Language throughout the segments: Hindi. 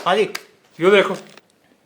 हाँ जी। यो देखो।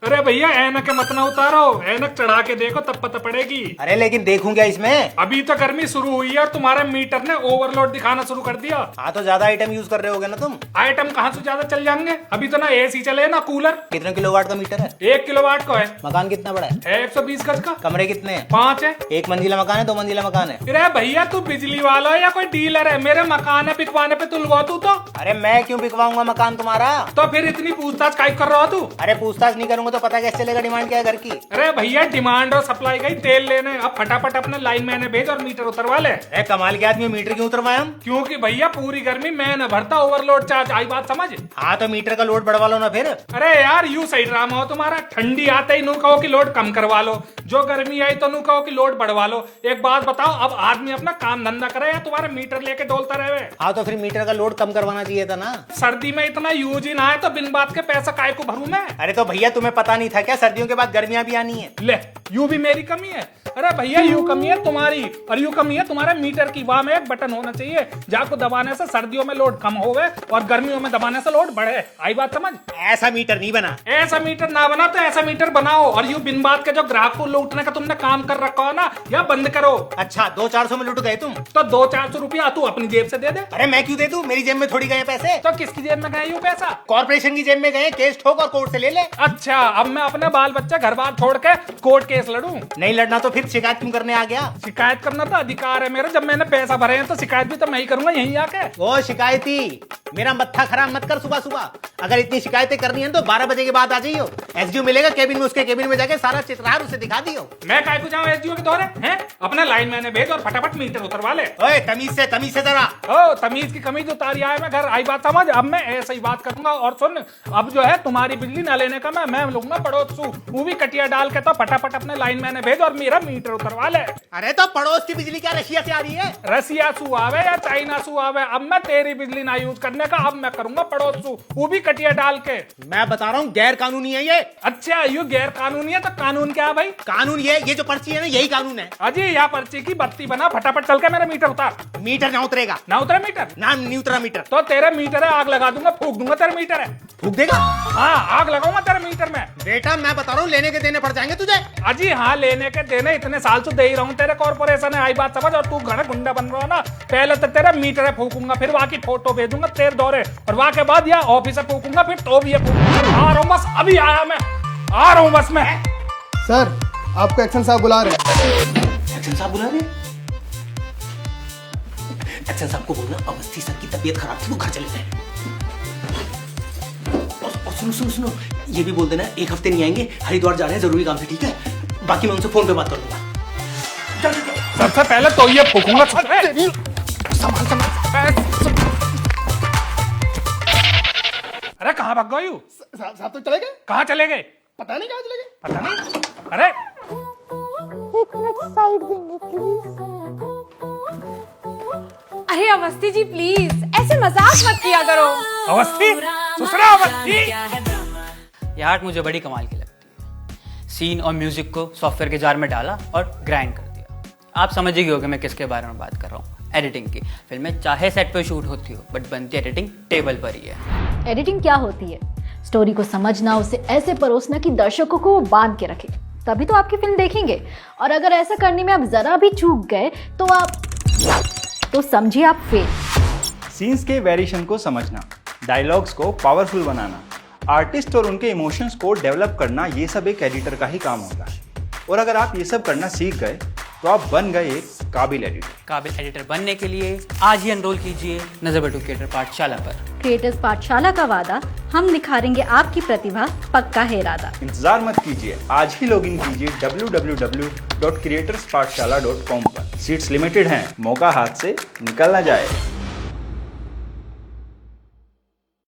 अरे भैया ऐनक मत ना उतारो, ऐनक चढ़ा के देखो तब पता पड़ेगी। अरे लेकिन देखूं क्या इसमें? अभी तो गर्मी शुरू हुई है और तुम्हारे मीटर ने ओवरलोड दिखाना शुरू कर दिया। हाँ तो ज्यादा आइटम यूज कर रहे होगे ना तुम। आइटम कहाँ से ज्यादा चल जाएंगे, अभी तो ना एसी चले ना कूलर। कितने किलोवाट का मीटर है? 1 किलोवाट का है। मकान कितना बड़ा है? 120 गज का। कमरे कितने हैं? 5 है। 1 मंजिला मकान है, 2 मंजिला मकान है? अरे भैया तू बिजली वाला है या कोई डीलर है? मेरे मकान है बिकवाने पे तुलवा तू तो। अरे मैं क्यों बिकवाऊंगा मकान तुम्हारा? तो फिर इतनी पूछताछ काहे कर रहा हो तू? अरे पूछताछ नहीं करूंगा तो पता कैसे चलेगा डिमांड क्या है घर की? अरे भैया डिमांड और सप्लाई गई तेल लेने, अब फटाफट अपने लाइन मैंने भेज और मीटर उतरवा ले। अरे कमाल के आदमी, मीटर क्यों उतरवाए हम? क्योंकि भैया पूरी गर्मी मैं न भरता, ओवरलोड चार्ज। आई बात समझ? हाँ तो मीटर का लोड बढ़वा लो ना फिर। अरे यार यू सही ड्रामा हो तुम्हारा। ठंडी आते ही नू कहो कि लोड कम करवा लो, जो गर्मी आई तो नू कहो कि लोड बढ़वा लो। एक बात बताओ, अब आदमी अपना काम धंधा करे या तुम्हारे मीटर लेके डोलता रहे? हाँ तो फिर मीटर का लोड कम करवाना चाहिए था ना। सर्दी में इतना यूज ही ना है तो बिन बात के पैसा काय को भरूं मैं? अरे तो भैया तुम्हें पता नहीं था क्या सर्दियों के बाद गर्मियां भी आनी है? ले यू भी मेरी कमी है। अरे भैया यू कमी है तुम्हारी और यू कमी है तुम्हारे मीटर की। वहां में एक बटन होना चाहिए जाको दबाने से सर्दियों में लोड कम होवे और गर्मियों में दबाने से लोड बढ़े। आई बात समझ? ऐसा मीटर नहीं बना। ऐसा मीटर ना बना तो ऐसा मीटर बनाओ और यू बिन बात के जो ग्राहक को लूटने का तुमने काम कर रखा हो ना, या बंद करो। अच्छा 200-400 में लुट गए तुम? तो 200-400 रुपया तू अपनी जेब से दे दे। अरे मैं क्यों दे दूं, मेरी जेब में थोड़ी गए पैसे। तो किसकी जेब में गए यू पैसा? कॉर्पोरेशन की जेब में गए, केस ठोक और कोर्ट से ले ले। अच्छा अब मैं अपने बाल बच्चे घर बार छोड़ के कोर्ट केस लड़ूं? नहीं लड़ना तो फिर शिकायत क्यों करने आ गया? शिकायत करना तो अधिकार है मेरा, जब मैंने पैसा भरे हैं तो शिकायत भी तो मैं ही करूंगा यहीं आके। वो शिकायती मेरा मत्था खराब मत कर सुबह सुबह। अगर इतनी शिकायतें करनी है तो 12 बजे के बाद आ जाइयो। एसडीओ मिलेगा केबिन में, उसके केबिन में जाके सारा चित्रहार उसे दिखा दियो। मैं काय को जाऊं एसडीओ के दौरे हैं? अपना लाइन मैंने भेज और फटाफट मीटर उतरवा ले। ओए तमीज से जरा। ओ तमीज की कमीज उतारी आया मैं घर। आई बात समझ? अब मैं ऐसे ही बात करूंगा। और सुन, अब जो है तुम्हारी बिजली ना लेने का मैं लूंगा पड़ोसू। वो भी कटिया डाल के तो फटाफट अपने लाइन मैंने भेज और मेरा मीटर उतरवा ले। अरे तो पड़ोस की बिजली क्या रशिया से आ रही है? रसिया सू आवे या चाइना सू आवे, अब मैं तेरी बिजली ना यूज करने का अब मैं करूंगा पड़ोसू, वो भी कटिया डाल के। मैं बता रहा हूँ गैर कानूनी है ये। अच्छा यू गैर कानूनी है तो कानून क्या है भाई? कानून ये जो पर्ची है ना, यही कानून है। अजी यहाँ पर्ची की बत्ती बना, फटाफट चल के मेरा मीटर उतार। मीटर ना उतरेगा। ना उतरे मीटर? ना नहीं उतरा मीटर। तो तेरा मीटर है, आग लगा दूंगा, फूक दूंगा तेरा मीटर है। फूक देगा? हाँ आग लगाऊंगा तेरे मीटर में। बेटा मैं बता रहा हूँ लेने के देने पड़ जाएंगे तुझे। अजी हाँ लेने के देने इतने साल से दे ही रहा हूँ तेरे कॉर्पोरेशन है। आई बात समझ? और तू घना गुंडा बन रहा है ना, पहले तो तेरा मीटर है फूकूंगा, फिर वहां की फोटो भेजूंगा तेरे दौरे, और वहां के बाद या ऑफिस से फूकूंगा, फिर तो भी ये फूकूंगा। आ रहा हूँ बस, अभी आया मैं, आ रहा हूँ बस मैं। सर आपको एक्शन साहब बुला रहे हैं। एक्शन साहब बुला रहे हैं? एक्शन साहब को बोलना अवस्थी सर की तबीयत खराब थी, वो घर चले गए। और सुनो ये भी बोल देना 1 हफ्ते नहीं आएंगे, हरिद्वार जा रहे हैं जरूरी काम से, ठीक है? बाकी मैं उनसे फोन पे बात कर लूंगा। सबसे पहले तो ये फूकूंगा। अरे कहाँ भाग गए यू? साहब तो चले गए। कहाँ चले गए? पता नहीं कहाँ चले गए। पता नहीं। अरे अरे अवस्थी जी प्लीज ऐसे मजाक मत किया करो। अवस्थी, सुसरा अवस्थी। ये आर्ट मुझे बड़ी कमाल की लगती है। सीन और म्यूजिक को सॉफ्टवेयर के जार में डाला और ग्राइंड कर दिया। आप समझ ही गए मैं किसके बारे में बात कर रहा हूँ, एडिटिंग की। फिल्में चाहे सेट पे शूट होती हो बट बनती एडिटिंग टेबल पर ही है। एडिटिंग क्या होती है? स्टोरी को समझना, उसे ऐसे परोसना कि दर्शकों को वो बांध के रखे, तभी तो आपकी फिल्म देखेंगे। और अगर ऐसा करने में आप जरा भी चूक गए तो समझिए आप फेल। सीन्स के वेरिएशन को समझना, डायलॉग्स को पावरफुल बनाना, आर्टिस्ट और उनके इमोशंस को डेवलप करना, ये सब एक एडिटर का ही काम होता है। और अगर आप ये सब करना सीख गए तो आप बन गए एक काबिल एडिटर। काबिल एडिटर बनने के लिए आज ही एनरोल कीजिए नजर बटू क्रिएटर पाठशाला पर। क्रिएटर्स पाठशाला का वादा, हम निखारेंगे आपकी प्रतिभा, पक्का है इरादा। इंतजार मत कीजिए, आज ही लॉगिन कीजिए www.creatorspathshala.com पर। सीट्स लिमिटेड हैं, मौका हाथ से निकल ना जाए।